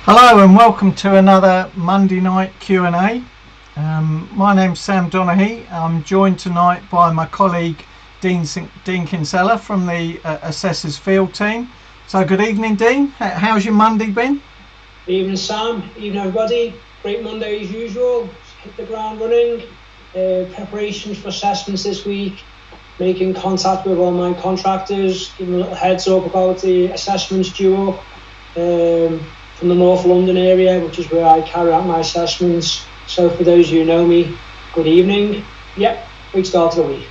Hello and welcome to another Monday night Q&A. My name's Sam Donaghy. I'm joined tonight by my colleague Dean Kinsella from the Assessors Field team. So good evening, Dean. How's your Monday been? Evening, Sam. Evening, everybody. Great Monday as usual. Hit the ground running. Preparations for assessments this week. Making contact with all my contractors. Giving a little heads up about the assessments due up. From the North London area, which is where I carry out my assessments. So for those of you who know me, good evening. Yep, great start to the week.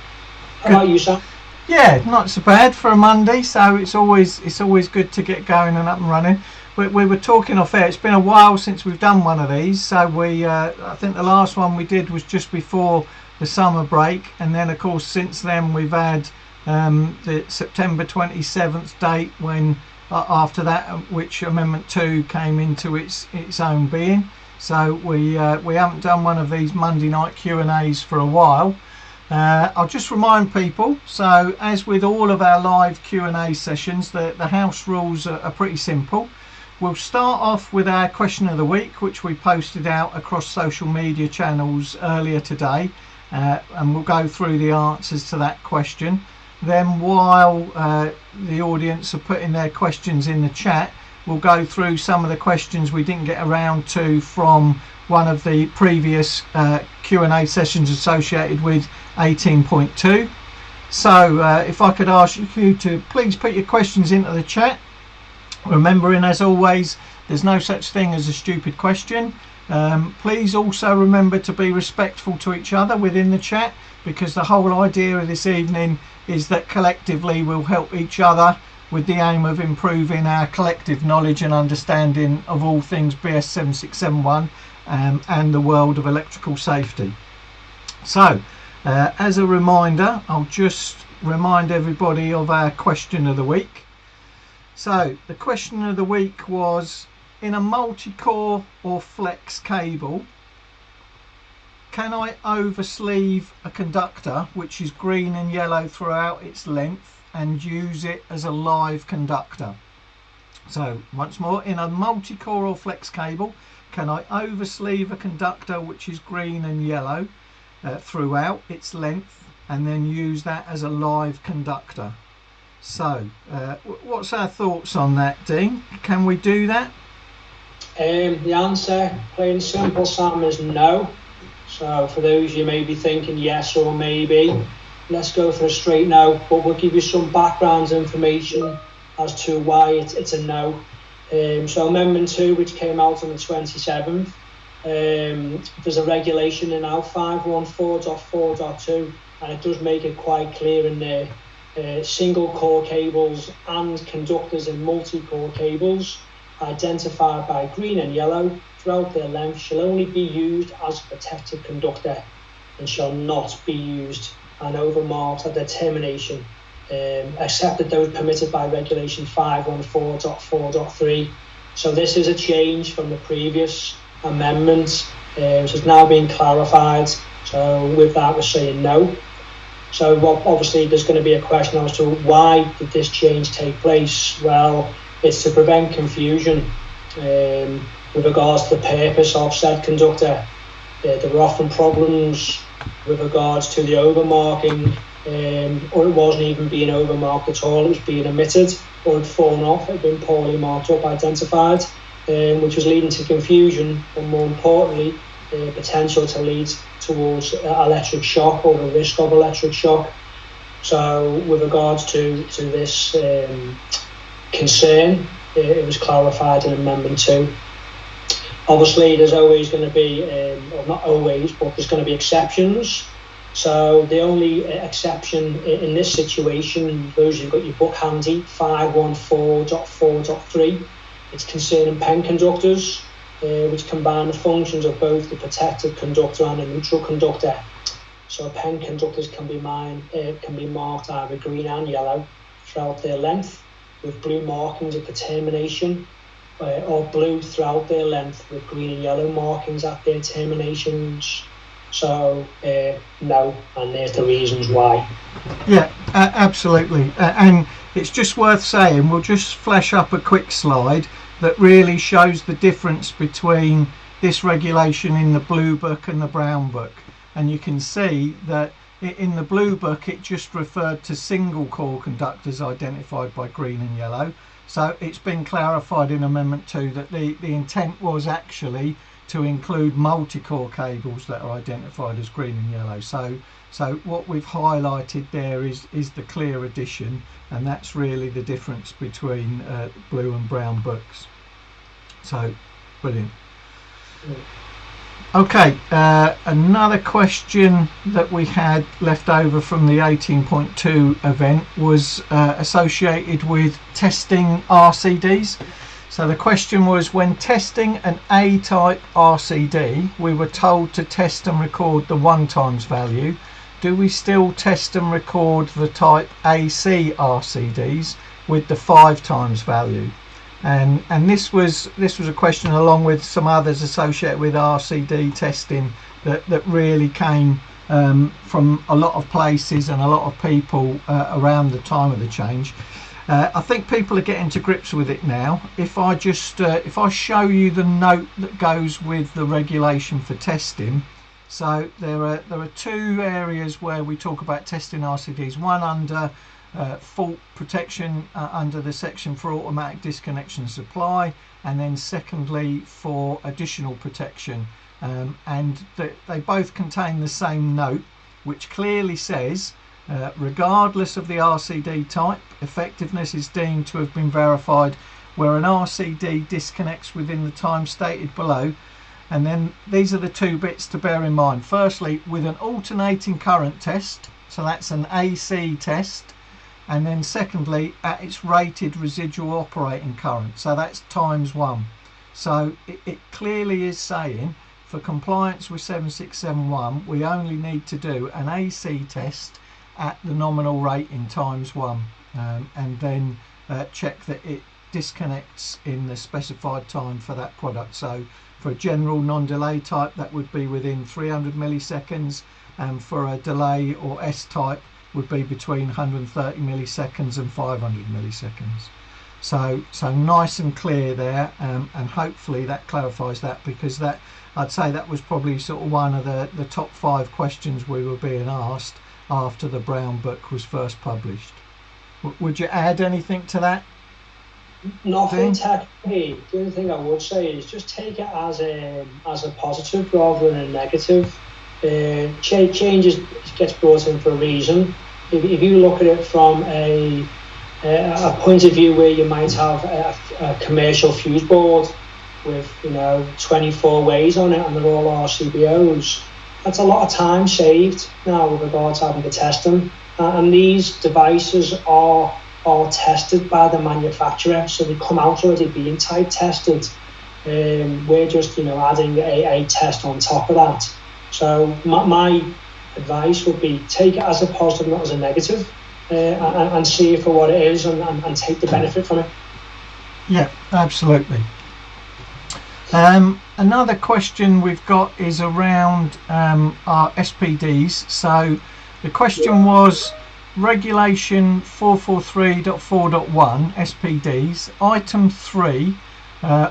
How about you, Sam? Yeah, not so bad for a Monday, so it's always good to get going and up and running. We were talking off air, it's been a while since we've done one of these, so I think the last one we did was just before the summer break, and then of course since then we've had the September 27th date when after that, which Amendment 2 came into its own being. So we haven't done one of these Monday night Q&As for a while. I'll just remind people, so as with all of our live Q&A sessions, the house rules are pretty simple. We'll start off with our question of the week, which we posted out across social media channels earlier today, and we'll go through the answers to that question. Then while the audience are putting their questions in the chat, we'll go through some of the questions we didn't get around to from one of the previous Q&A sessions associated with 18.2. So if I could ask you to please put your questions into the chat, remembering as always there's no such thing as a stupid question. Please also remember to be respectful to each other within the chat, because the whole idea of this evening is that collectively we'll help each other with the aim of improving our collective knowledge and understanding of all things BS 7671 and the world of electrical safety. So as a reminder, I'll just remind everybody of our question of the week. So the question of the week was, in a multi-core or flex cable, can I oversleeve a conductor which is green and yellow throughout its length and use it as a live conductor? So once more, in a multi-core or flex cable, can I oversleeve a conductor which is green and yellow throughout its length and then use that as a live conductor? So what's our thoughts on that, Dean? Can we do that? The answer, plain and simple, Sam, is no. So for those you may be thinking yes or maybe, let's go for a straight no, but we'll give you some background information as to why it's a no. So Amendment 2, which came out on the 27th, there's a regulation in now 514.4.2, and it does make it quite clear in there, single core cables and conductors in multi-core cables identified by green and yellow throughout their length shall only be used as a protective conductor and shall not be used and overmarked at their termination, except that those permitted by regulation 514.4.3. So this is a change from the previous amendment, so it's now being clarified. So with that, we're saying no. So obviously there's going to be a question as to why did this change take place? Well, it's to prevent confusion with regards to the purpose of said conductor. There were often problems with regards to the overmarking, or it wasn't even being overmarked at all, it was being omitted, or it had fallen off, it had been poorly marked up, identified, which was leading to confusion, but more importantly, potential to lead towards electric shock or the risk of electric shock. So with regards to this concern, it was clarified in Amendment 2. Obviously there's always going to be, or not always, but there's going to be exceptions. So the only exception in this situation, those who've got your book handy, 514.4.3, it's concerning pen conductors, which combine the functions of both the protective conductor and a neutral conductor. So pen conductors can be marked either green and yellow throughout their length, with blue markings at the termination, or blue throughout their length with green and yellow markings at their terminations. So no, and there's the reasons why. Yeah, absolutely. And it's just worth saying, we'll just flash up a quick slide that really shows the difference between this regulation in the blue book and the brown book. And you can see that in the blue book it just referred to single core conductors identified by green and yellow. So it's been clarified in Amendment 2 that the intent was actually to include multi-core cables that are identified as green and yellow. So what we've highlighted there is the clear addition, and that's really the difference between blue and brown books. So brilliant. Okay, another question that we had left over from the 18.2 event was associated with testing RCDs. So the question was, when testing an A-type RCD, we were told to test and record the 1 times value. Do we still test and record the type AC RCDs with the 5 times value? And this was a question, along with some others associated with RCD testing, that really came from a lot of places and a lot of people around the time of the change. I think people are getting to grips with it now. If I show you the note that goes with the regulation for testing, so there are 2 areas where we talk about testing RCDs. One under fault protection under the section for automatic disconnection supply, and then secondly for additional protection, and they both contain the same note, which clearly says regardless of the RCD type, effectiveness is deemed to have been verified where an RCD disconnects within the time stated below. And then these are the 2 bits to bear in mind. Firstly, with an alternating current test, so that's an AC test, and then secondly at its rated residual operating current, so that's times 1. So it clearly is saying, for compliance with 7671, we only need to do an AC test at the nominal rating times 1, and then check that it disconnects in the specified time for that product. So for a general non-delay type, that would be within 300 milliseconds, and for a delay or S type would be between 130 milliseconds and 500 milliseconds. So nice and clear there, and hopefully that clarifies that, because that, I'd say that was probably sort of one of the top 5 questions we were being asked after the Brown book was first published. Would you add anything to that? Nothing technically. The only thing I would say is just take it as a positive rather than a negative. Changes gets brought in for a reason. If you look at it from a point of view where you might have a commercial fuse board with 24 ways on it and they're all RCBOs, that's a lot of time saved now with regards to having to test them. And these devices are tested by the manufacturer, so they come out already being type tested. We're just adding a test on top of that. So my advice would be take it as a positive, not as a negative, and see it for what it is, and take the benefit from it. Yeah, absolutely. Another question we've got is around our SPDs. So the question was Regulation 443.4.1 SPDs, Item 3.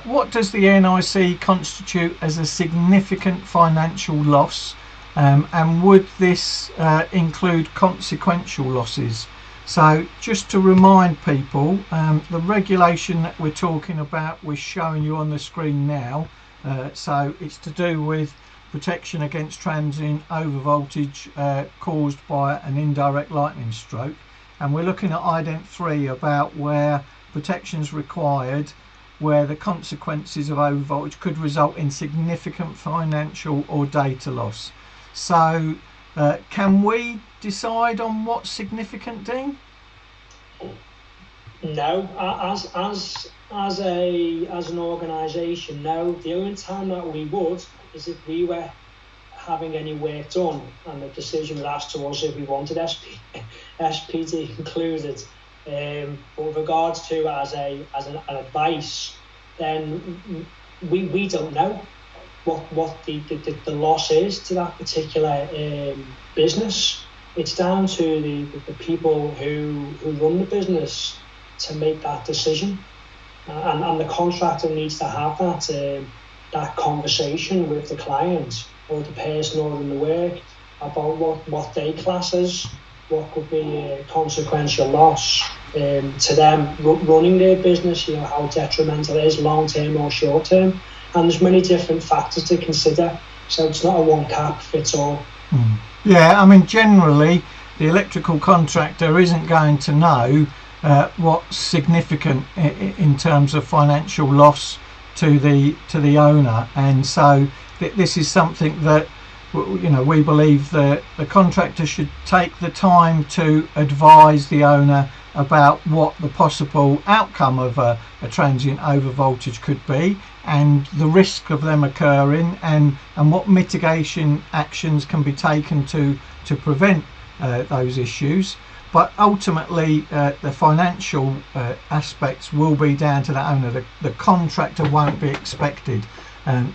What does the NIC constitute as a significant financial loss, and would this include consequential losses? So just to remind people, the regulation that we're talking about, we're showing you on the screen now. So it's to do with protection against transient overvoltage caused by an indirect lightning stroke, and we're looking at ident 3 about where protections required where the consequences of overvoltage could result in significant financial or data loss. So can we decide on what's significant, Dean? No, as an organisation, no. The only time that we would is if we were having any work done and the decision was asked to us if we wanted SPD included. But with regards to as an advice, then we don't know what the loss is to that particular business. It's down to the people who run the business to make that decision. and the contractor needs to have that conversation with the client or the person ordering the work about what they class as what could be a consequential loss to them running their business, how detrimental it is long term or short term. And there's many different factors to consider, so it's not a one cap fits all. Yeah, I mean, generally the electrical contractor isn't going to know what's significant in terms of financial loss to the owner, and so this is something that we believe that the contractor should take the time to advise the owner about what the possible outcome of a transient overvoltage could be, and the risk of them occurring, and what mitigation actions can be taken to prevent those issues. But ultimately the financial aspects will be down to the owner. The contractor won't be expected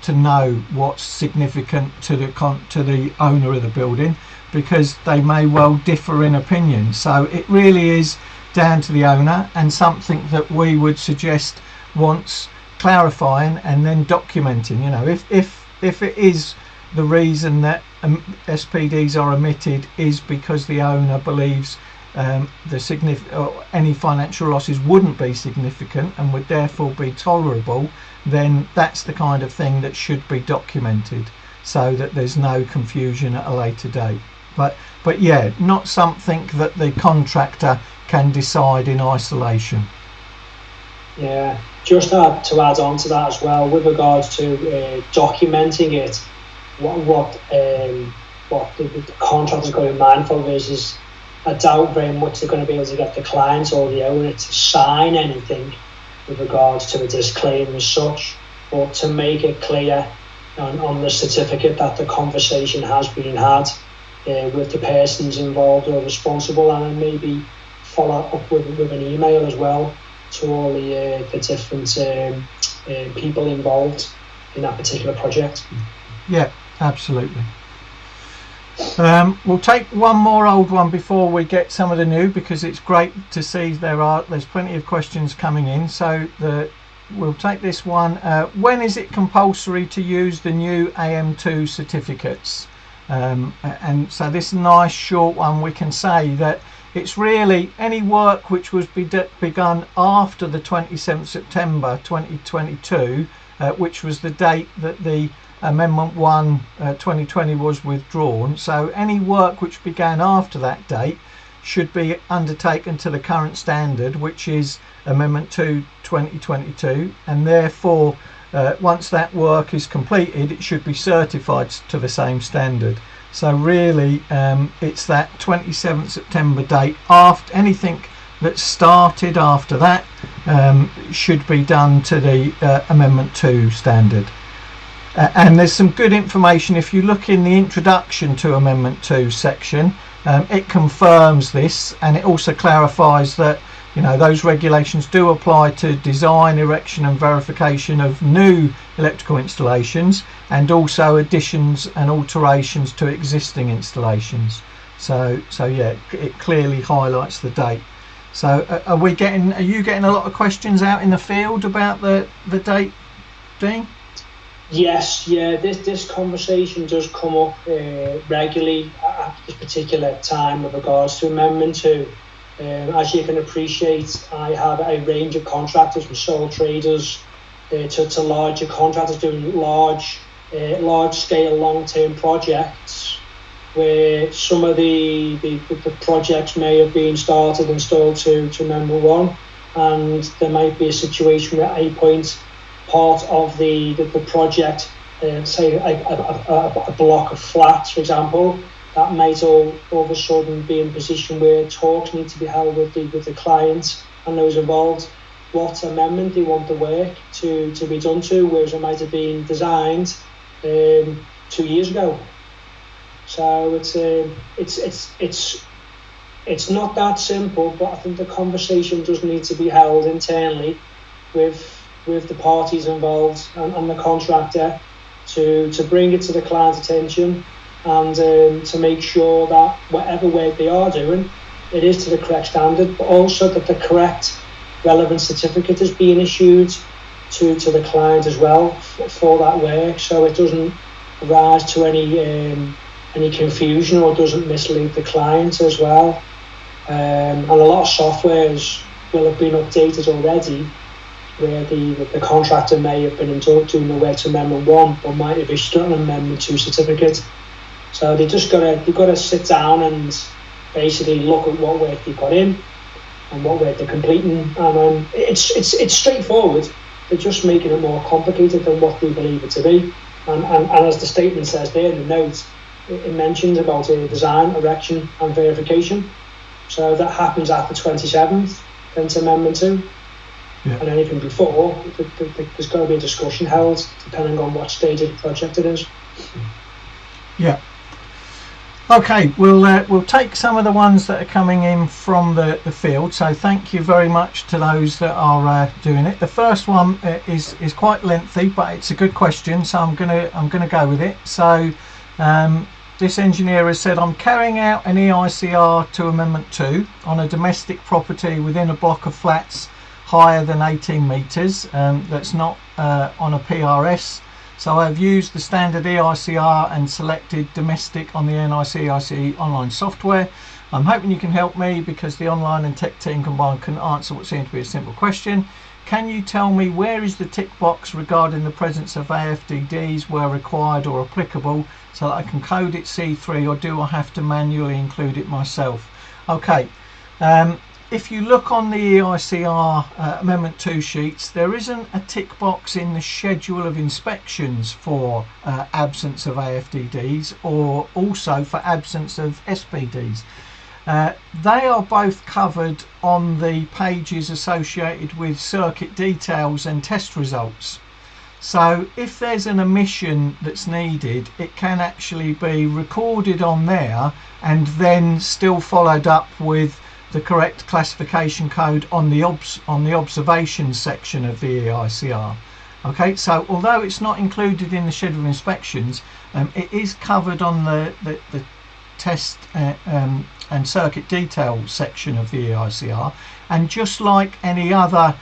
to know what's significant to the owner of the building, because they may well differ in opinion. So it really is down to the owner, and something that we would suggest wants clarifying and then documenting. If it is the reason that SPDs are omitted is because the owner believes any financial losses wouldn't be significant and would therefore be tolerable, then that's the kind of thing that should be documented so that there's no confusion at a later date. But yeah, not something that the contractor can decide in isolation. Yeah, just to add on to that as well, with regards to documenting it, what the contractor's got to be mindful of is I doubt very much they're going to be able to get the client or the owner to sign anything with regards to a disclaimer as such, but to make it clear on the certificate that the conversation has been had with the persons involved or responsible, and then maybe follow up with an email as well to all the different people involved in that particular project. Yeah, absolutely. We'll take one more old one before we get some of the new, because it's great to see there's plenty of questions coming in. So we'll take this one. When is it compulsory to use the new AM2 certificates? And so this nice short one, we can say that it's really any work which was begun after the 27th September 2022, which was the date that the Amendment 1 2020 was withdrawn. So any work which began after that date should be undertaken to the current standard, which is Amendment 2 2022, and therefore once that work is completed it should be certified to the same standard. So really it's that 27th September date. After anything that started after that should be done to the Amendment 2 standard. And there's some good information if you look in the introduction to Amendment 2 section. It confirms this, and it also clarifies that those regulations do apply to design, erection and verification of new electrical installations, and also additions and alterations to existing installations. So yeah, it clearly highlights the date. So are you getting a lot of questions out in the field about the date, Dean? Yes, yeah, this conversation does come up regularly at this particular time with regards to Amendment 2. As you can appreciate, I have a range of contractors from sole traders to larger contractors doing large scale long-term projects, where some of the projects may have been started and installed to Amendment 1, and there might be a situation where a point part of the project, say a block of flats, for example, that might all of a sudden be in a position where talks need to be held with the client and those involved, what amendment they want the work to be done to, whereas it might have been designed 2 years ago. So it's not that simple, but I think the conversation does need to be held internally with the parties involved and the contractor to bring it to the client's attention, and to make sure that whatever work they are doing, it is to the correct standard, but also that the correct relevant certificate is being issued to the client as well for that work, so it doesn't rise to any confusion or doesn't mislead the client as well. And a lot of softwares will have been updated already, where the contractor may have been doing the work to Amendment 1, but might have issued an Amendment 2 certificate. So they've got to sit down and basically look at what work they've got in and what work they're completing. And it's straightforward. They're just making it more complicated than what they believe it to be. And as the statement says there in the note, it mentions about design, erection and verification. So that happens after 27th, then to Amendment 2. Yeah. And anything before, there's got to be a discussion held, depending on what stage of the project it is. Yeah. Okay, we'll take some of the ones that are coming in from the field. So thank you very much to those that are doing it. The first one is quite lengthy, but it's a good question, so I'm gonna go with it. So this engineer has said, I'm carrying out an EICR to Amendment 2 on a domestic property within a block of flats higher than 18 metres. That's not on a PRS. So I've used the standard EICR and selected domestic on the EICR online software. I'm hoping you can help me because the online and tech team combined couldn't answer what seemed to be a simple question. Can you tell me where is the tick box regarding the presence of AFDDs where required or applicable so that I can code it C3, or do I have to manually include it myself? Okay. If you look on the EICR Amendment 2 sheets, there isn't a tick box in the schedule of inspections for absence of AFDDs, or also for absence of SPDs. They are both covered on the pages associated with circuit details and test results. So if there's an omission that's needed, it can actually be recorded on there and then still followed up with the correct classification code on the observation section of the EICR. Okay, so although it's not included in the schedule of inspections, it is covered on the test and circuit detail section of the EICR, and just like any other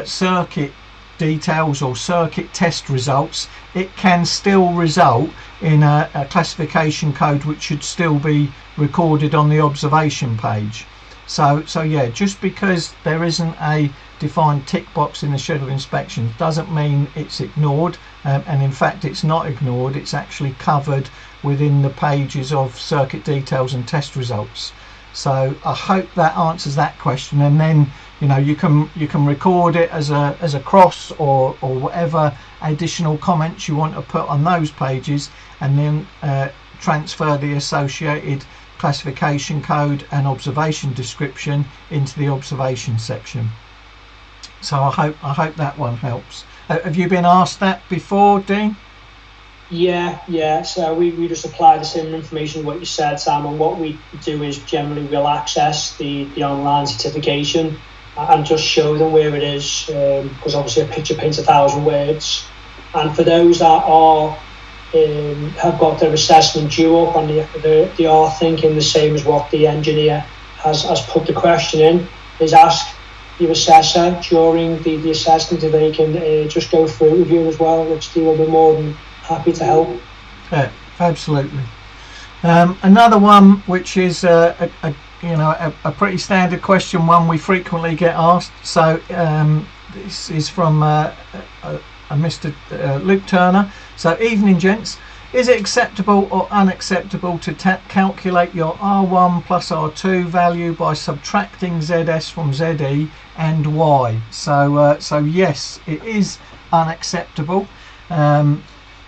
circuit details or circuit test results, it can still result in a classification code which should still be recorded on the observation page. So yeah, just because there isn't a defined tick box in the schedule of inspections doesn't mean it's ignored, and in fact it's not ignored, it's actually covered within the pages of circuit details and test results. So I hope that answers that question, and then you can record it as a cross or whatever additional comments you want to put on those pages, and then transfer the associated classification code and observation description into the observation section. So I hope that one helps. Have you been asked that before, Dean? Yeah. So we just apply the same information what you said, Sam, and what we do is generally we'll access the online certification and just show them where it is, because obviously a picture paints 1,000 words. And for those that are have got their assessment due up and they are thinking the same as what the engineer has put the question in, is ask your assessor during the assessment if they can just go through with you as well, which they will be more than happy to help. Yeah, absolutely. Another one which is a pretty standard question, one we frequently get asked. So this is from Mr. Luke Turner. So, evening gents, is it acceptable or unacceptable to calculate your R1 plus R2 value by subtracting ZS from ZE and Y? So yes, it is unacceptable. The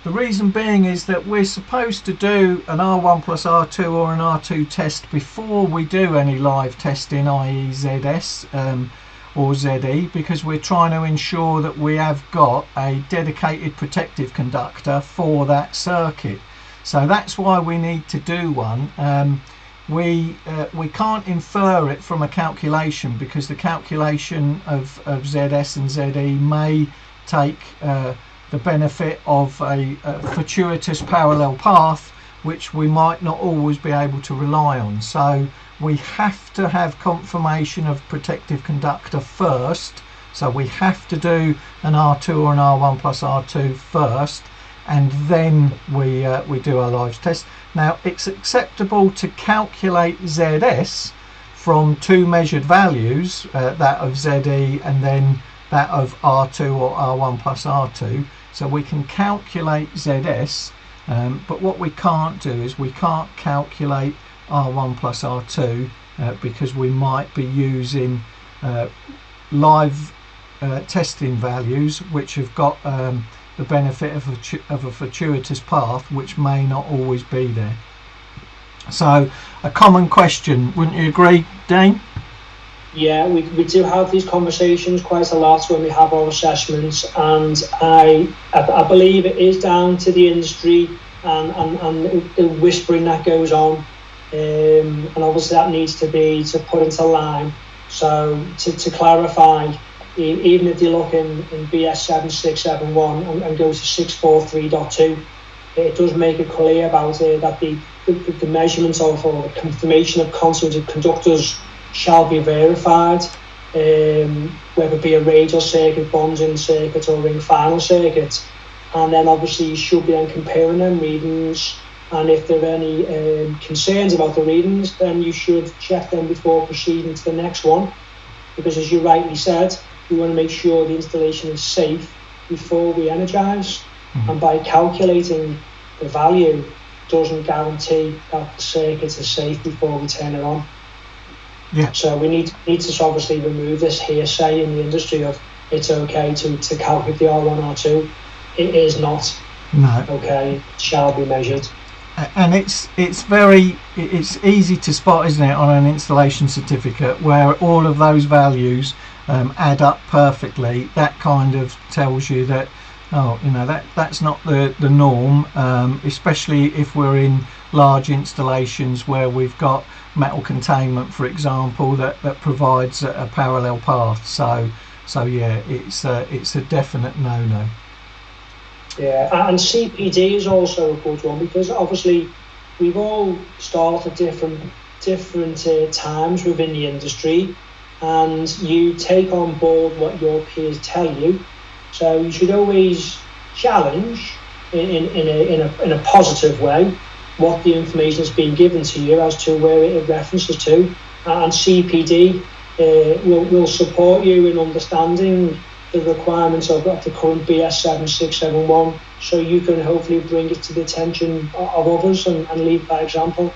reason being is that we're supposed to do an R1 plus R2 or an R2 test before we do any live testing, i.e. ZS or ZE, because we're trying to ensure that we have got a dedicated protective conductor for that circuit. So that's why we need to do one. We can't infer it from a calculation, because the calculation of ZS and ZE may take the benefit of a fortuitous parallel path which we might not always be able to rely on. So we have to have confirmation of protective conductor first. So we have to do an R2 or an R1 plus R2 first, and then we do our lives test. Now, it's acceptable to calculate ZS from two measured values, that of ZE and then that of R2 or R1 plus R2. So we can calculate ZS, but what we can't do is we can't calculate R1 plus R2 because we might be using live testing values which have got the benefit of a fortuitous path which may not always be there. So a common question, wouldn't you agree, Dean? Yeah, we do have these conversations quite a lot when we have our assessments, and I believe it is down to the industry and the whispering that goes on, and obviously that needs to be put into line. So to clarify, even if you look in BS 7671 and go to 643.2, it does make it clear about that the measurements of or the confirmation of constitutive conductors shall be verified, whether it be a radial circuit, bonding circuit or ring final circuit, and then obviously you should be then comparing them readings, and if there are any concerns about the readings, then you should check them before proceeding to the next one, because as you rightly said, we want to make sure the installation is safe before we energise, and by calculating the value doesn't guarantee that the circuit is safe before we turn it on. Yeah. So we need to obviously remove this hearsay in the industry of it's okay to calculate the R1, R2. It is not. No. Okay, it shall be measured. And it's easy to spot, isn't it, on an installation certificate where all of those values add up perfectly. That kind of tells you that, oh, you know, that's not the norm, especially if we're in large installations where we've got metal containment, for example, that provides a parallel path. So yeah, it's a definite no-no. Yeah, and CPD is also a good one, because obviously we've all started different times within the industry, and you take on board what your peers tell you. So you should always challenge in a positive way what the information is being given to you as to where it references to, and CPD will support you in understanding the requirements of the current BS 7671, so you can hopefully bring it to the attention of others and lead by example.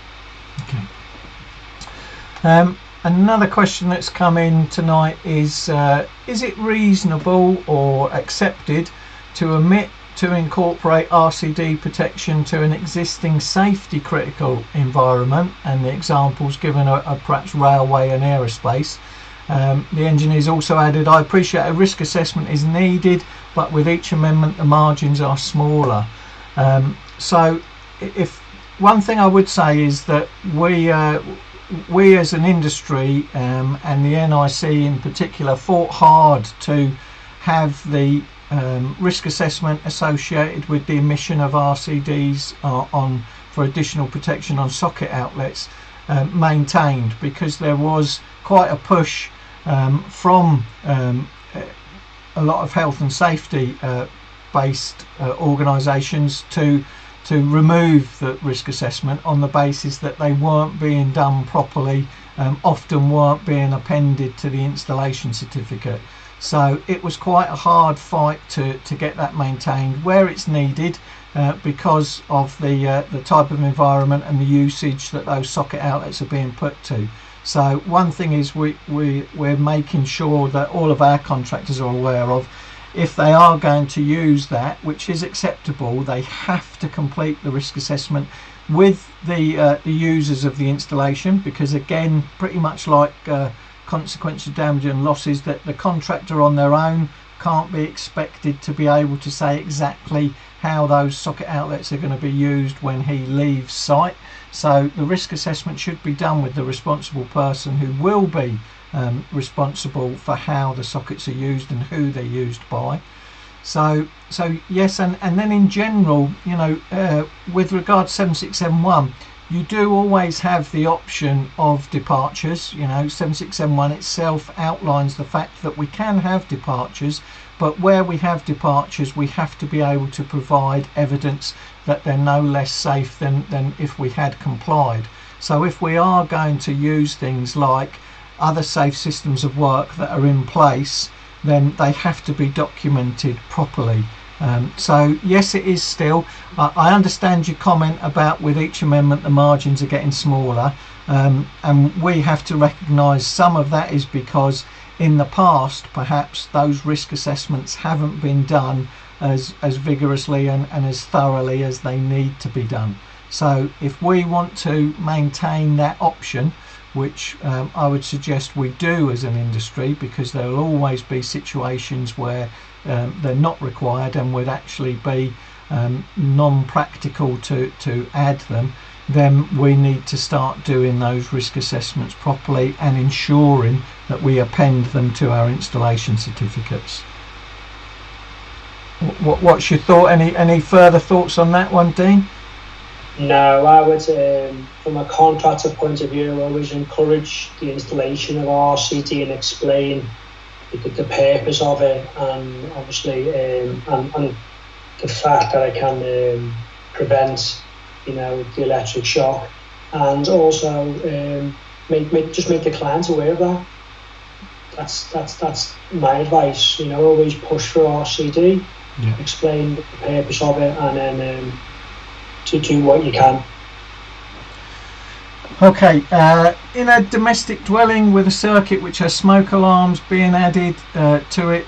Okay. Another question that's come in tonight is it reasonable or accepted to omit to incorporate RCD protection to an existing safety critical environment? And the examples given are perhaps railway and aerospace. The engineers also added, I appreciate a risk assessment is needed, but with each amendment the margins are smaller. So if one thing I would say is that we as an industry and the NIC in particular fought hard to have the risk assessment associated with the emission of RCDs for additional protection on socket outlets maintained, because there was quite a push from a lot of health and safety based organisations to remove the risk assessment on the basis that they weren't being done properly, often weren't being appended to the installation certificate. So it was quite a hard fight to get that maintained where it's needed, because of the type of environment and the usage that those socket outlets are being put to. So one thing is we're making sure that all of our contractors are aware of, if they are going to use that, which is acceptable, they have to complete the risk assessment with the users of the installation, because again, pretty much like consequential damage and losses, that the contractor on their own can't be expected to be able to say exactly how those socket outlets are going to be used when he leaves site. So the risk assessment should be done with the responsible person who will be responsible for how the sockets are used and who they're used by. So yes, and then in general, with regard to 7671, you do always have the option of departures. 7671 itself outlines the fact that we can have departures, but where we have departures, we have to be able to provide evidence that they're no less safe than if we had complied. So if we are going to use things like other safe systems of work that are in place, then they have to be documented properly. So yes, it is still. I understand your comment about with each amendment the margins are getting smaller, and we have to recognise some of that is because in the past perhaps those risk assessments haven't been done as vigorously and as thoroughly as they need to be done. So if we want to maintain that option, which I would suggest we do as an industry, because there will always be situations where they're not required and would actually be non-practical to add them, then we need to start doing those risk assessments properly and ensuring that we append them to our installation certificates. What's your thought? Any further thoughts on that one, Dean? No, I would, from a contractor point of view, always encourage the installation of RCD and explain the purpose of it, and obviously and the fact that it can prevent the electric shock, and also make the clients aware of that. That's my advice. Always push for RCD, explain the purpose of it, and then to do what you can. Okay, in a domestic dwelling with a circuit which has smoke alarms being added to it,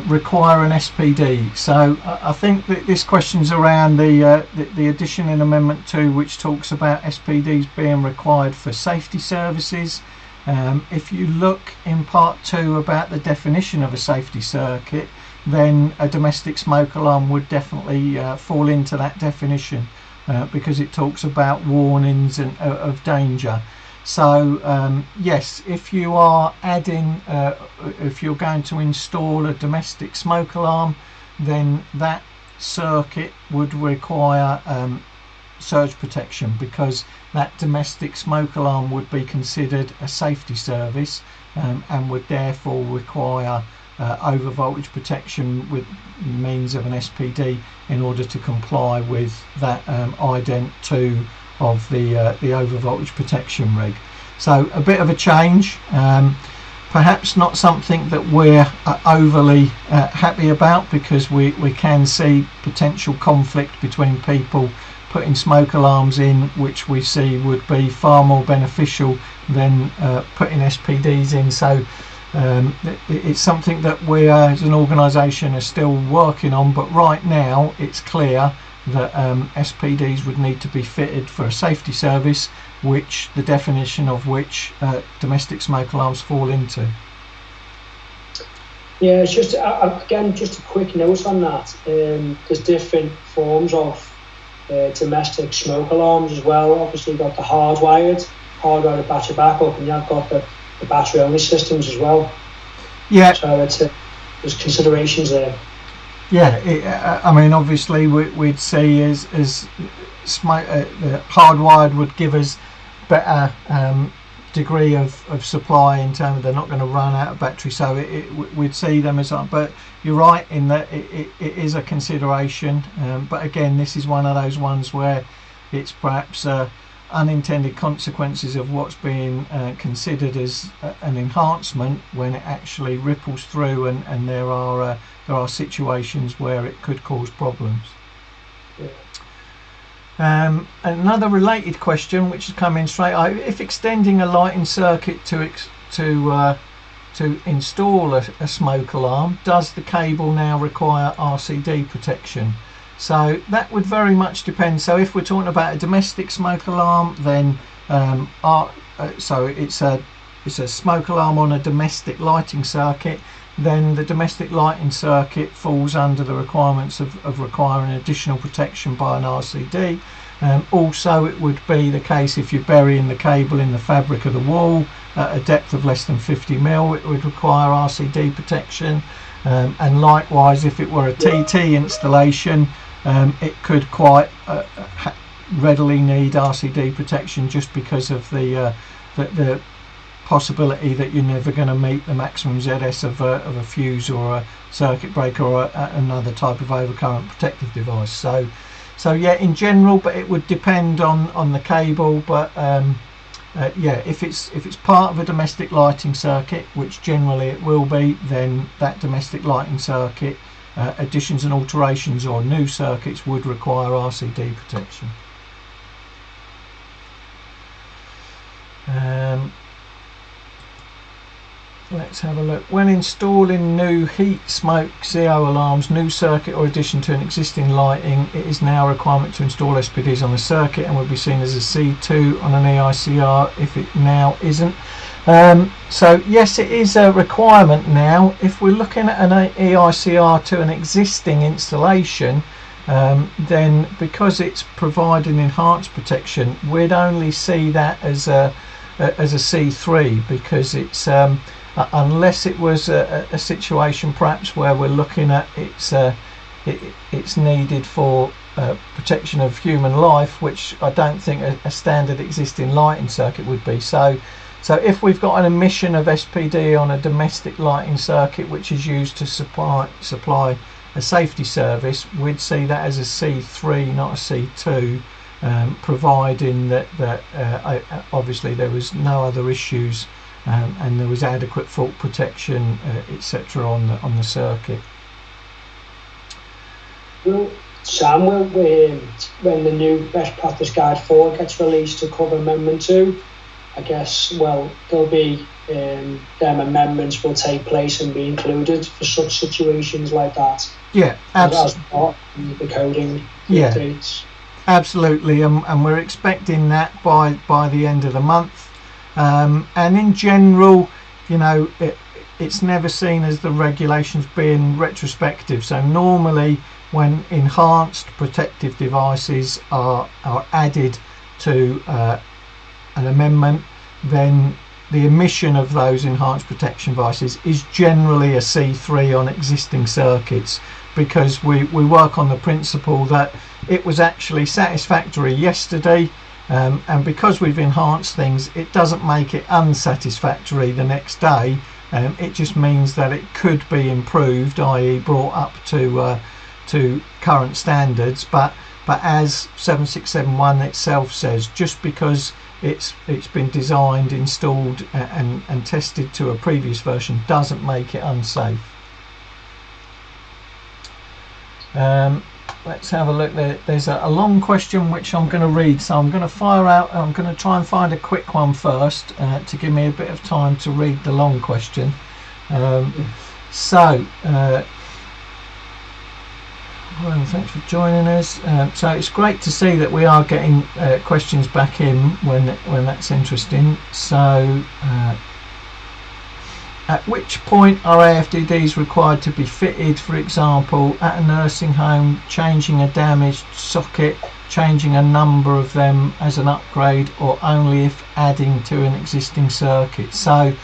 require an SPD. So I think that this question's around the addition in Amendment 2, which talks about SPDs being required for safety services. If you look in Part 2 about the definition of a safety circuit, then a domestic smoke alarm would definitely fall into that definition. Because it talks about warnings of danger. So yes, if you are adding, if you're going to install a domestic smoke alarm, then that circuit would require surge protection, because that domestic smoke alarm would be considered a safety service and would therefore require over voltage protection with means of an SPD in order to comply with that ident 2 of the over voltage protection reg. So a bit of a change, perhaps not something that we're overly happy about, because we can see potential conflict between people putting smoke alarms in, which we see would be far more beneficial than putting SPDs in. So it's something that we as an organisation are still working on, but right now it's clear that SPDs would need to be fitted for a safety service, which the definition of which domestic smoke alarms fall into. Yeah, it's just again just a quick note on that. There's different forms of domestic smoke alarms as well. Obviously you've got the hardwired battery backup, and you've got the battery only systems as well. Yeah. So there's considerations there. Yeah, I mean, obviously we'd see as smoke, hardwired would give us better degree of supply in terms of they're not going to run out of battery. So we'd see them as, but you're right in that it is a consideration. But again, this is one of those ones where it's perhaps unintended consequences of what's being considered as an enhancement when it actually ripples through, and there are situations where it could cause problems. Another related question which has come in straight: if extending a lighting circuit to install a smoke alarm, does the cable now require RCD protection? So that would very much depend. So if we're talking about a domestic smoke alarm, then so it's a smoke alarm on a domestic lighting circuit, then the domestic lighting circuit falls under the requirements of requiring additional protection by an RCD. Also, it would be the case if you're burying the cable in the fabric of the wall at a depth of less than 50 mil, it would require RCD protection. and likewise if it were a TT installation, it could quite readily need RCD protection just because of the possibility that you're never going to meet the maximum ZS of a fuse or a circuit breaker or another type of overcurrent protective device. So yeah, in general, but it would depend on the cable. But yeah, if it's part of a domestic lighting circuit, which generally it will be, then that domestic lighting circuit, additions and alterations or new circuits would require RCD protection. Let's have a look. When installing new heat, smoke, CO alarms, new circuit or addition to an existing lighting, it is now a requirement to install SPDs on the circuit and will be seen as a C2 on an EICR if it now isn't. So yes, it is a requirement now. If we're looking at an EICR to an existing installation, then because it's providing enhanced protection, we'd only see that as a C3, because it's unless it was a situation perhaps where we're looking at it's needed for protection of human life, which I don't think a standard existing lighting circuit would be. So if we've got an emission of SPD on a domestic lighting circuit which is used to supply a safety service, we'd see that as a C3, not a C2, providing that obviously there was no other issues and there was adequate fault protection, etc. on the circuit. Well, Sam, when the new Best Practice Guide 4 gets released to cover Amendment 2, I guess, well, there'll be them amendments will take place and be included for such situations like that. Yeah, absolutely. As part of the coding updates. Absolutely, and we're expecting that by the end of the month. And in general, you know, it's never seen as the regulations being retrospective. So normally when enhanced protective devices are added to an amendment, then the emission of those enhanced protection devices is generally a C3 on existing circuits, because we work on the principle that it was actually satisfactory yesterday, and because we've enhanced things, it doesn't make it unsatisfactory the next day. It just means that it could be improved, i.e. brought up to current standards, but as 7671 itself says, just because it's been designed, installed and tested to a previous version doesn't make it unsafe. Let's have a look. There's a long question which I'm going to read, so I'm going to fire out. I'm going to try and find a quick one first to give me a bit of time to read the long question. Well, thanks for joining us. So it's great to see that we are getting questions back in when that's interesting. So at which point are AFDDs required to be fitted, for example, at a nursing home, changing a damaged socket, changing a number of them as an upgrade, or only if adding to an existing circuit? So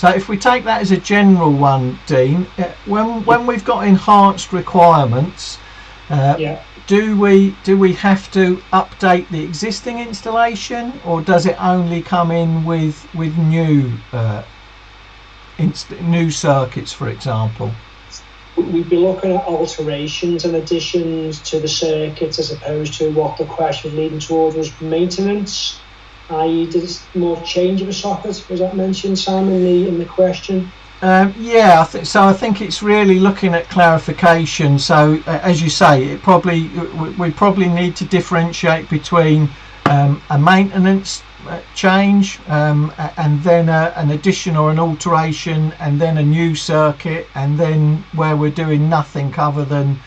if we take that as a general one, Dean, when we've got enhanced requirements, do we have to update the existing installation, or does it only come in with new new circuits, for example? We'd be looking at alterations and additions to the circuits, as opposed to what the question was leading towards was maintenance, i.e. more change of a socket. Was that mentioned, Sam, in the question? Yeah, I think it's really looking at clarification. So as you say, we probably need to differentiate between a maintenance change and then an addition or an alteration, and then a new circuit, and then where we're doing nothing other than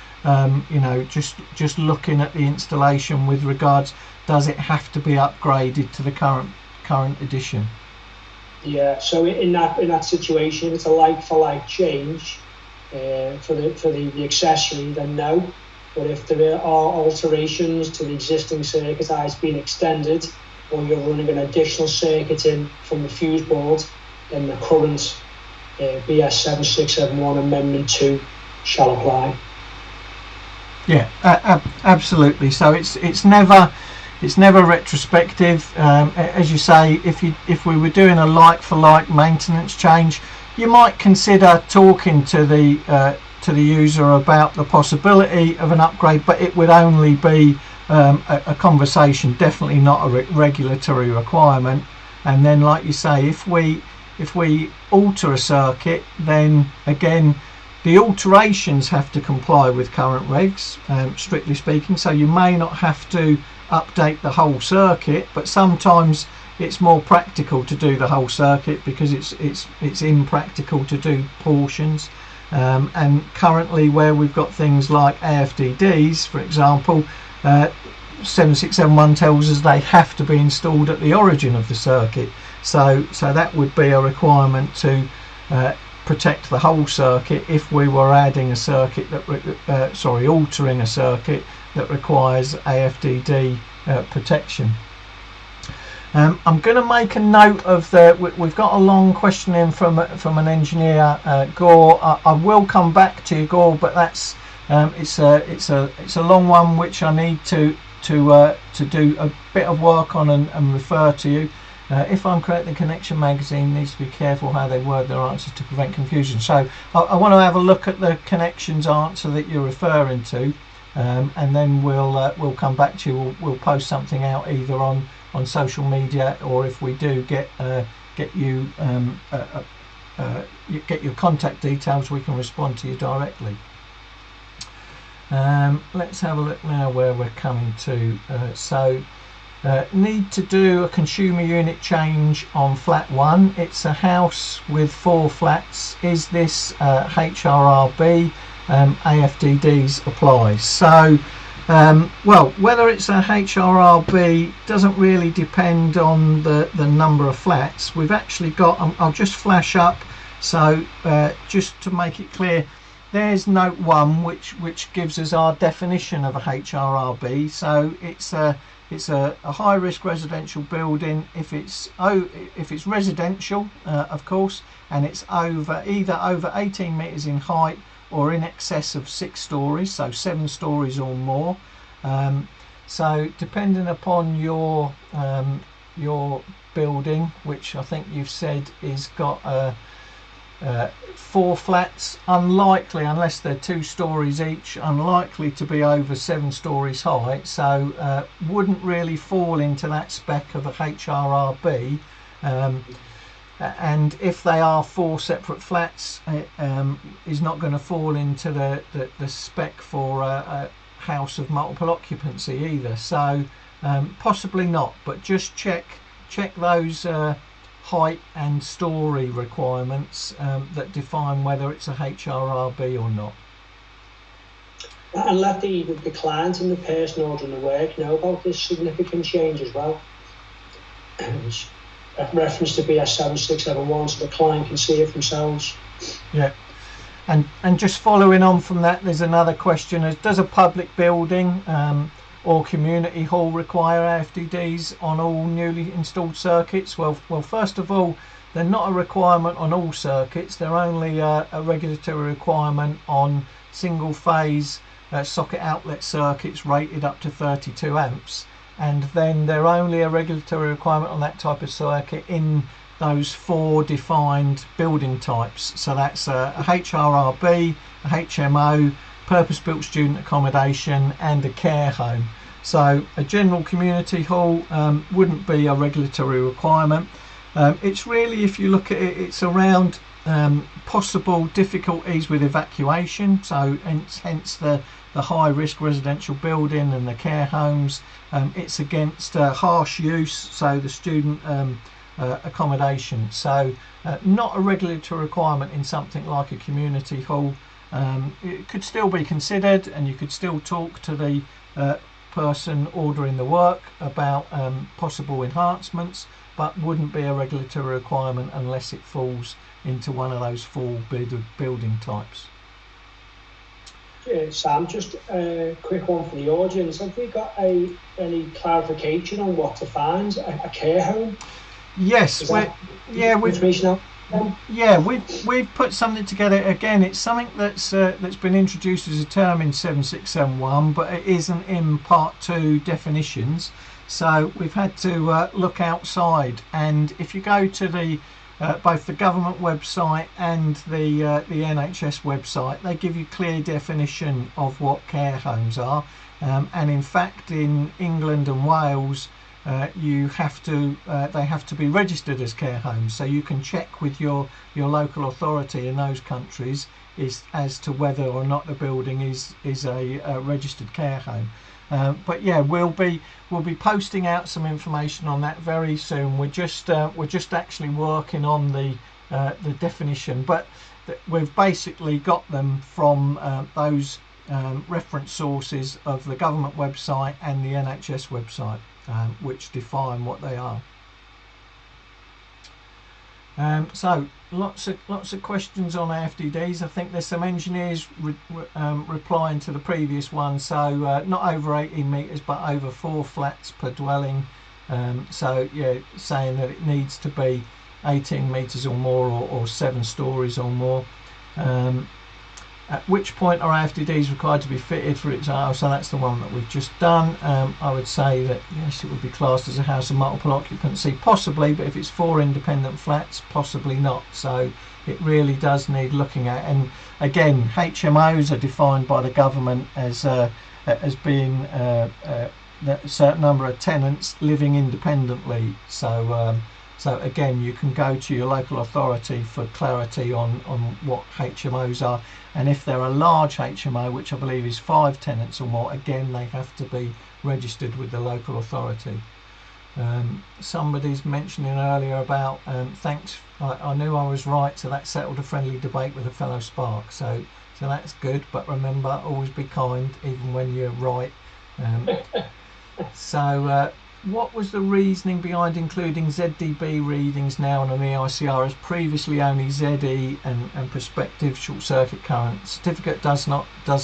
just looking at the installation with regards, does it have to be upgraded to the current edition? Yeah, so in that situation, it's a like-for-like change for the accessory, then no. But if there are alterations to the existing circuit that has been extended, or you're running an additional circuit in from the fuse board, then the current BS 7671 Amendment 2 shall apply. Yeah, absolutely. So it's never retrospective. As you say, if we were doing a like-for-like maintenance change, you might consider talking to the user about the possibility of an upgrade, but it would only be a conversation, definitely not a regulatory requirement. And then, like you say, if we alter a circuit, then again the alterations have to comply with current regs, strictly speaking. So you may not have to update the whole circuit, but sometimes it's more practical to do the whole circuit because it's impractical to do portions. And currently, where we've got things like AFDDs, for example, 7671 tells us they have to be installed at the origin of the circuit. So that would be a requirement to protect the whole circuit if we were adding a circuit that altering a circuit that requires AFDD protection. I'm going to make a note of we've got a long question in from an engineer, Gore. I will come back to you, Gore, but that's it's a long one which I need to do a bit of work on and refer to you. If I'm correct, the Connection magazine needs to be careful how they word their answers to prevent confusion. So I want to have a look at the Connections answer that you're referring to, and then we'll come back to you. We'll post something out either on social media, or if we do get your contact details, we can respond to you directly. Let's have a look now where we're coming to. Need to do a consumer unit change on flat 1. It's a house with 4 flats. Is this HRRB? AFDDs apply. So well, whether it's a HRRB doesn't really depend on the number of flats. We've actually got, I'll just flash up, so just to make it clear, there's note 1 which gives us our definition of a HRRB. So it's a high risk residential building if it's residential, of course, and it's either over 18 metres in height or in excess of 6 stories, so 7 stories or more. So depending upon your building, which I think you've said is got 4 flats, unlikely, unless they're 2 stories each, unlikely to be over 7 stories high, so wouldn't really fall into that spec of a HRRB. And if they are 4 separate flats, it is not going to fall into the spec for a house of multiple occupancy either. So possibly not, but just check those height and story requirements that define whether it's a HRRB or not. And let the client and the person ordering the work know about this significant change as well. Reference to BS 7671, so the client can see it themselves. Yeah, and just following on from that, there's another question: does a public building or community hall require AFDDs on all newly installed circuits? Well, first of all, they're not a requirement on all circuits. They're only a regulatory requirement on single phase socket outlet circuits rated up to 32 amps. And then they're only a regulatory requirement on that type of circuit in those 4 defined building types. So that's a HRRB, a HMO, purpose-built student accommodation, and a care home. So a general community hall wouldn't be a regulatory requirement. It's really, if you look at it, it's around possible difficulties with evacuation, so hence the high risk residential building and the care homes. It's against harsh use, so the student accommodation. So not a regulatory requirement in something like a community hall. It could still be considered, and you could still talk to the person ordering the work about possible enhancements, but wouldn't be a regulatory requirement unless it falls into one of those 4 building types. Sam, just a quick one for the audience. Have we got any clarification on what defines a care home? Yes, Yeah, we've put something together. Again, it's something that's been introduced as a term in 7671, but it isn't in Part 2 definitions. So we've had to look outside. And if you go to the both the government website and the NHS website, they give you clear definition of what care homes are. And in fact, in England and Wales, they have to be registered as care homes, so you can check with your local authority in those countries as to whether or not the building is a registered care home. But yeah, we'll be posting out some information on that very soon. We're just actually working on the definition, but we've basically got them from those reference sources of the government website and the NHS website, which define what they are. So lots of questions on AFDDs. I think there's some engineers replying to the previous one. So not over 18 metres, but over 4 flats per dwelling. So yeah, saying that it needs to be 18 metres or more, or 7 stories or more. At which point are AFDDs required to be fitted, for example? So that's the one that we've just done. I would say that yes, it would be classed as a house of multiple occupancy, possibly, but if it's 4 independent flats, possibly not. So it really does need looking at. And again, HMOs are defined by the government as being a certain number of tenants living independently. So again, you can go to your local authority for clarity on what HMOs are. And if they're a large HMO, which I believe is 5 tenants or more, again, they have to be registered with the local authority. Somebody's mentioning earlier about thanks, I knew I was right, so that settled a friendly debate with a fellow Spark. So that's good, but remember, always be kind, even when you're right. What was the reasoning behind including ZDB readings now on an EICR as previously only ZE and prospective short circuit current? Certificate does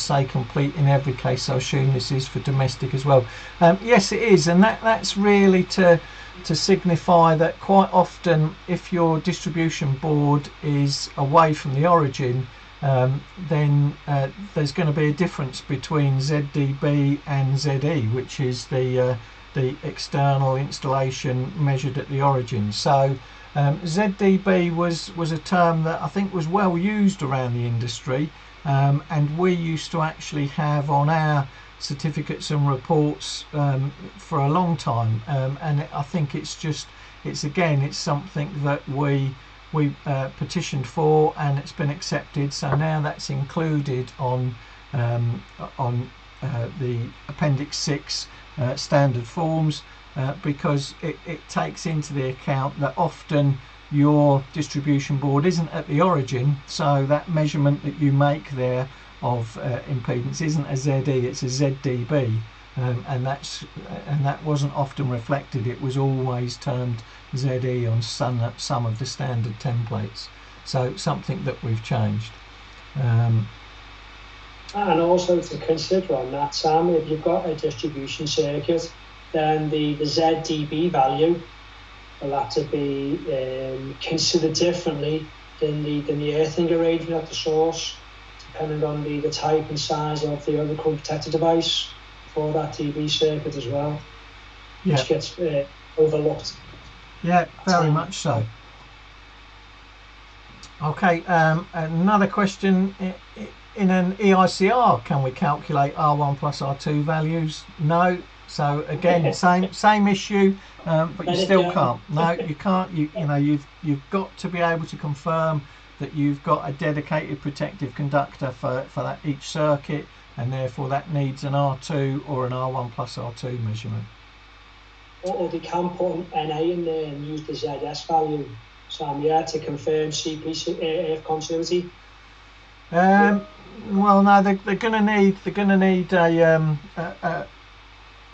say complete in every case, so I assume this is for domestic as well. Yes, it is, and that's really to signify that quite often if your distribution board is away from the origin, then there's going to be a difference between ZDB and ZE, which is the external installation measured at the origin. So ZDB was a term that I think was well used around the industry, and we used to actually have on our certificates and reports for a long time, and I think it's something that we petitioned for, and it's been accepted, so now that's included on the Appendix 6 standard forms, because it takes into the account that often your distribution board isn't at the origin, so that measurement that you make there of impedance isn't a ZE, it's a ZDB, and that wasn't often reflected. It was always termed ZE on some of the standard templates, so something that we've changed. And also to consider on that, Sam, if you've got a distribution circuit, then the ZDB value will have to be considered differently than the earthing arrangement at the source, depending on the type and size of the overcurrent protector device for that DB circuit as well, which gets overlooked. Yeah, very much so. Okay, another question. In an EICR, can we calculate R1 plus R2 values? No. So again, same issue, but you still can't. No, you can't. You've got to be able to confirm that you've got a dedicated protective conductor for that each circuit, and therefore that needs an R2 or an R1 plus R2 measurement. Or they can put an NA in there and use the ZS value, Sam, to confirm CP continuity. Well, no, they're going to need an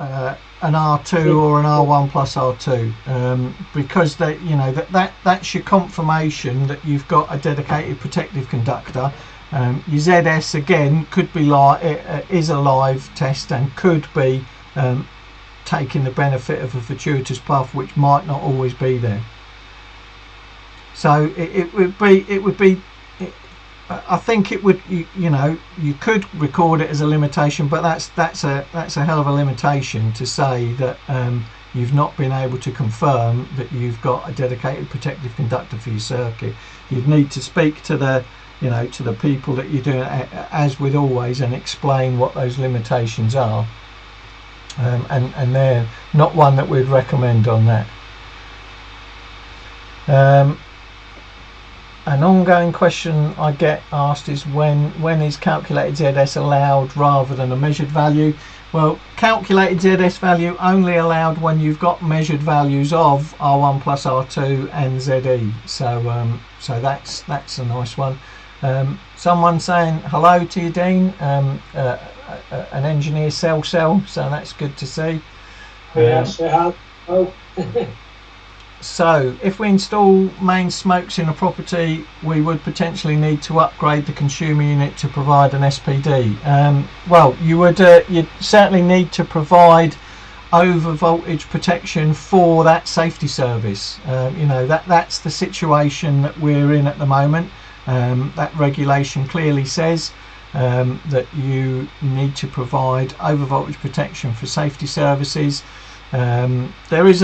R2 or an R1 plus R2, because that's your confirmation that you've got a dedicated protective conductor. Your ZS again could be is a live test and could be taking the benefit of a fortuitous path, which might not always be there. So it would be. I think it would. You could record it as a limitation, but that's a hell of a limitation to say that you've not been able to confirm that you've got a dedicated protective conductor for your circuit. You'd need to speak to the to the people that you're doing it, as with always, and explain what those limitations are. And they're not one that we'd recommend on that. An ongoing question I get asked is when is calculated ZS allowed rather than a measured value? Well, calculated ZS value only allowed when you've got measured values of R1 plus R2 and ZE. So that's a nice one. Someone saying hello to you, Dean. An engineer cell, so that's good to see. Yes, oh. So if we install main smokes in a property, we would potentially need to upgrade the consumer unit to provide an SPD. Well, you'd certainly need to provide over voltage protection for that safety service. That's the situation that we're in at the moment. That regulation clearly says that you need to provide over voltage protection for safety services. There is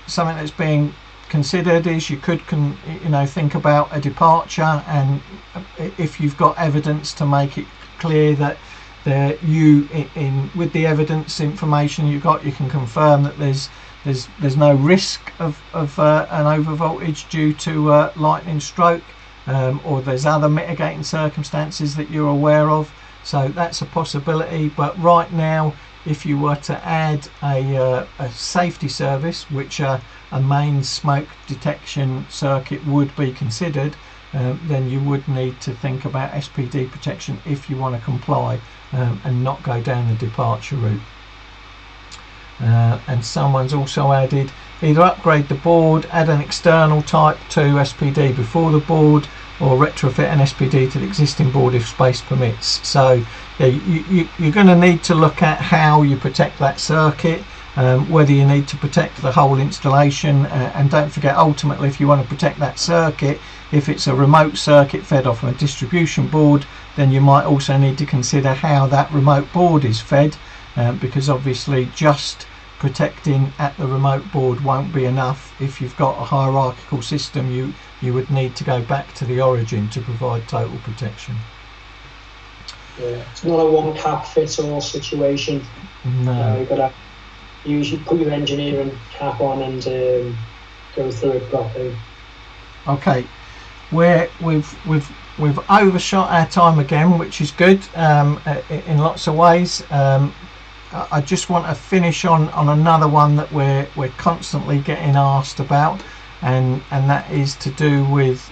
something that's being considered is you could think about a departure, and if you've got evidence to make it clear that with the evidence information you got, you can confirm that there's no risk of an over voltage due to lightning stroke, or there's other mitigating circumstances that you're aware of. So that's a possibility. But right now, if you were to add a safety service, which a main smoke detection circuit would be considered, then you would need to think about SPD protection if you want to comply and not go down the departure route. And someone's also added, either upgrade the board, add an external type 2 SPD before the board, or retrofit an SPD to the existing board if space permits. So yeah, you're going to need to look at how you protect that circuit, whether you need to protect the whole installation, and don't forget, ultimately, if you want to protect that circuit, if it's a remote circuit fed off a distribution board, then you might also need to consider how that remote board is fed, because obviously just protecting at the remote board won't be enough. If you've got a hierarchical system, you would need to go back to the origin to provide total protection. Yeah, it's not a one cap fits all situation. No, you've got to usually put your engineering cap on and go through it properly. Okay, we've overshot our time again, which is good in lots of ways. I just want to finish on another one that we're constantly getting asked about, and that is to do with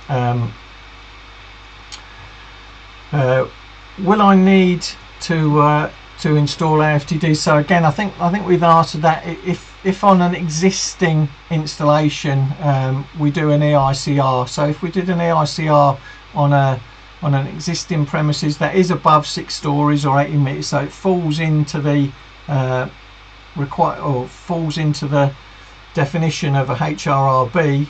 will I need to install AFDD? So again, I think we've answered that. If on an existing installation we do an EICR, so if we did an EICR on an existing premises that is above 6 stories or 80 metres, so it falls into the falls into the definition of a HRRB,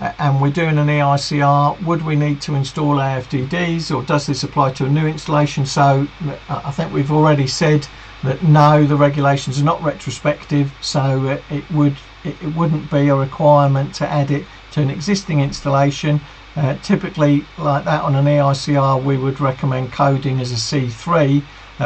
and we're doing an EICR, would we need to install AFDDs, or does this apply to a new installation? So I think we've already said that no, the regulations are not retrospective, so it wouldn't be a requirement to add it to an existing installation. Typically, like that, on an EICR we would recommend coding as a C3,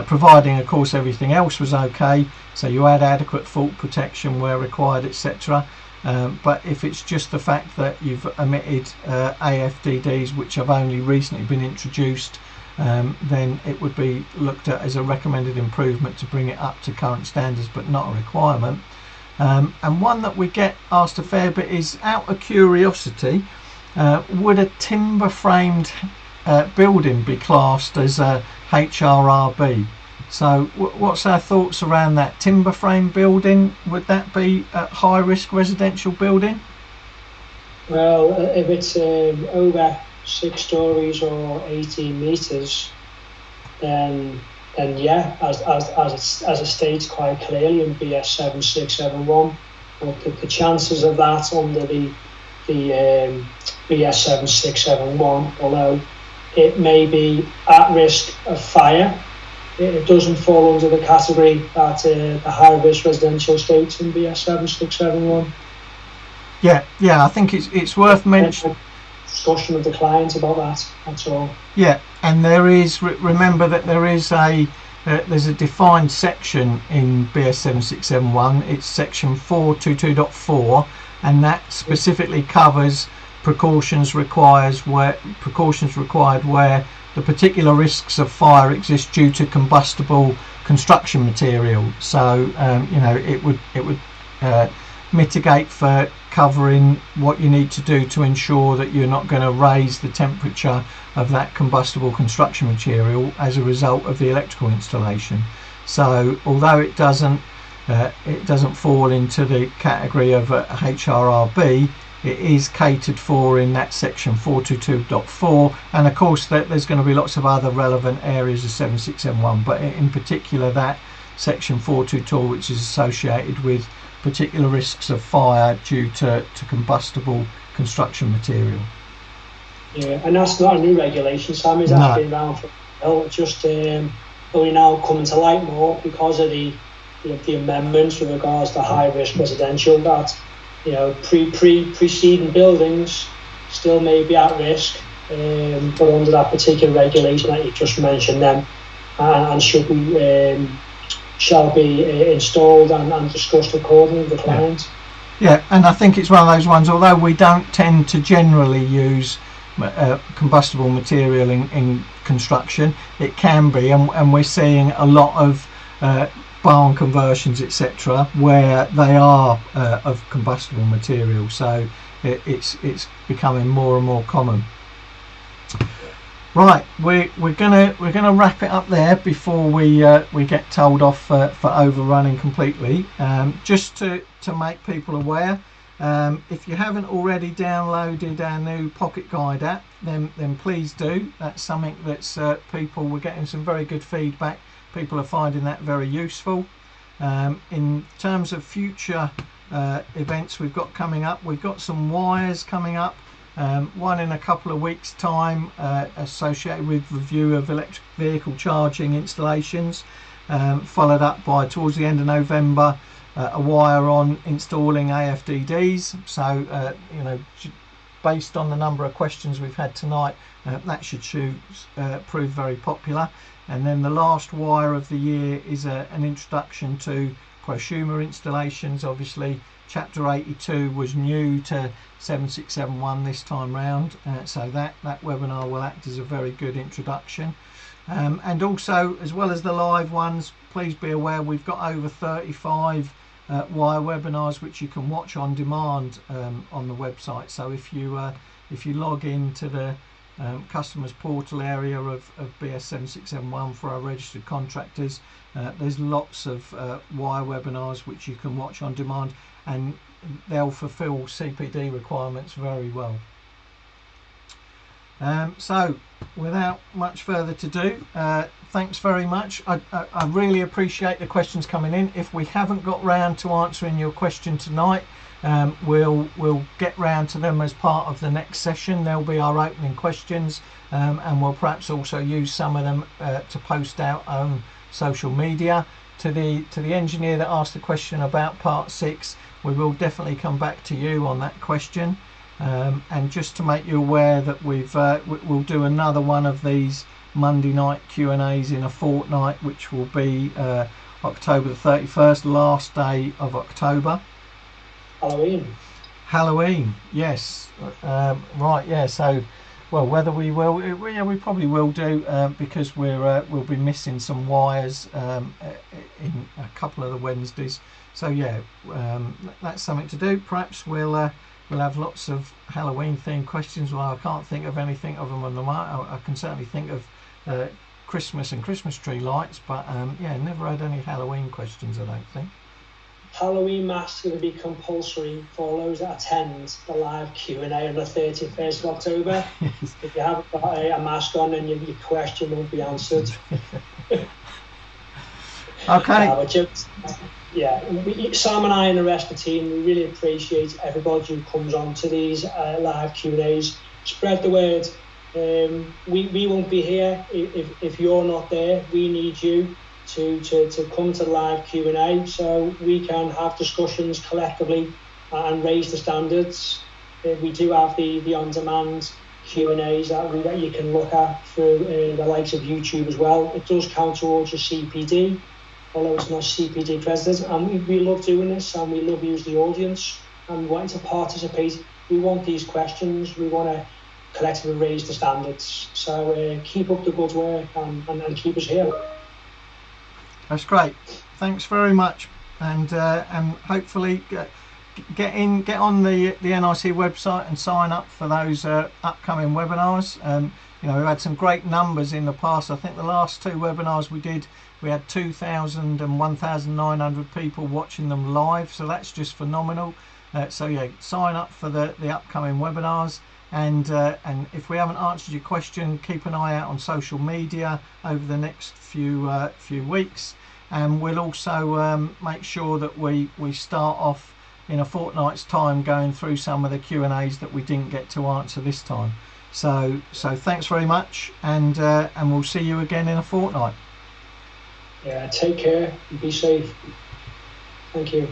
providing of course everything else was okay, so you add adequate fault protection where required, etc. But if it's just the fact that you've omitted AFDDs, which have only recently been introduced, then it would be looked at as a recommended improvement to bring it up to current standards, but not a requirement. And one that we get asked a fair bit is, out of curiosity, would a timber framed building be classed as a HRRB? So what's our thoughts around that? Timber frame building, would that be a high risk residential building? Well, if it's over 6 stories or 18 metres, then yeah, as it states quite clearly in BS 7671, but the chances of that under the the BS7671, although it may be at risk of fire. It doesn't fall under the category that the high-risk residential states in BS7671. Yeah, I think it's worth mentioning. Discussion with the client about that. That's all. Yeah, and there is. Remember that there is there's a defined section in BS7671. It's section 422.4, and that specifically covers precautions required where the particular risks of fire exist due to combustible construction material. So it would mitigate for covering what you need to do to ensure that you're not going to raise the temperature of that combustible construction material as a result of the electrical installation. So although it doesn't fall into the category of a HRRB, it is catered for in that section 422.4, and of course there's going to be lots of other relevant areas of 7671, but in particular that section 422, which is associated with particular risks of fire due to combustible construction material. Yeah, and that's not a new regulation, Sam. It's actually been around for a while. It's just only now coming to light more because of the amendments with regards to high risk residential, that preceding buildings still may be at risk, but under that particular regulation that you just mentioned, them and shall be installed and discussed accordingly with the client. Yeah, and I think it's one of those ones, although we don't tend to generally use combustible material in construction, it can be, and we're seeing a lot of barn conversions, etc., where they are of combustible material, so it's becoming more and more common. Right, we're gonna wrap it up there before we get told off for overrunning completely. Just to make people aware, if you haven't already downloaded our new Pocket Guide app, then please do. That's something that's we're getting some very good feedback. People are finding that very useful. In terms of future events we've got coming up, we've got some wires coming up. One in a couple of weeks' time, associated with review of electric vehicle charging installations, followed up by, towards the end of November, a wire on installing AFDDs. So based on the number of questions we've had tonight, that should prove very popular. And then the last wire of the year is an introduction to prosumer installations. Obviously chapter 82 was new to 7671 this time round, so that webinar will act as a very good introduction. And also, as well as the live ones, please be aware we've got over 35 wire webinars which you can watch on demand on the website. So if you log into the customers portal area of BS7671 for our registered contractors, there's lots of wire webinars which you can watch on demand, and they'll fulfill CPD requirements very well. So without much further ado, thanks very much. I really appreciate the questions coming in. If we haven't got round to answering your question tonight, we'll get round to them as part of the next session. They'll be our opening questions, and we'll perhaps also use some of them to post out on social media. To the engineer that asked the question about part 6, we will definitely come back to you on that question. And just to make you aware that we'll do another one of these Monday night Q&As in a fortnight, which will be October the 31st, last day of October. Halloween, yes. Right, yeah. So, well, whether we will, we probably will do, because we'll be missing some wires in a couple of the Wednesdays. So yeah, that's something to do. Perhaps we'll have lots of Halloween themed questions. Well, I can't think of anything of them on the market. I can certainly think of Christmas and Christmas tree lights, but yeah, never had any Halloween questions, I don't think. Halloween masks are going to be compulsory for those that attend the live Q&A on the 31st of October. Yes. If you haven't got a mask on, then your question won't be answered. Okay. Yeah, Sam and I and the rest of the team, we really appreciate everybody who comes on to these live Q&As. Spread the word. We won't be here if you're not there. We need you to come to the live Q&A so we can have discussions collectively and raise the standards. We do have the on-demand Q&As that you can look at through the likes of YouTube as well. It does count towards your CPD, although it's not CPD accredited, and we love doing this, and we love using the audience and wanting to participate. We want these questions, we want to collectively raise the standards. So keep up the good work and keep us here. That's great. Thanks very much, and hopefully get on the NIC website and sign up for those upcoming webinars. You know, we've had some great numbers in the past. I think the last 2 webinars we did, we had 2,000 and 1,900 people watching them live, so that's just phenomenal. So yeah, sign up for the upcoming webinars, and if we haven't answered your question, keep an eye out on social media over the next few weeks, and we'll also make sure that we start off in a fortnight's time going through some of the Q&As that we didn't get to answer this time. So thanks very much, and we'll see you again in a fortnight. Yeah, take care and be safe. Thank you.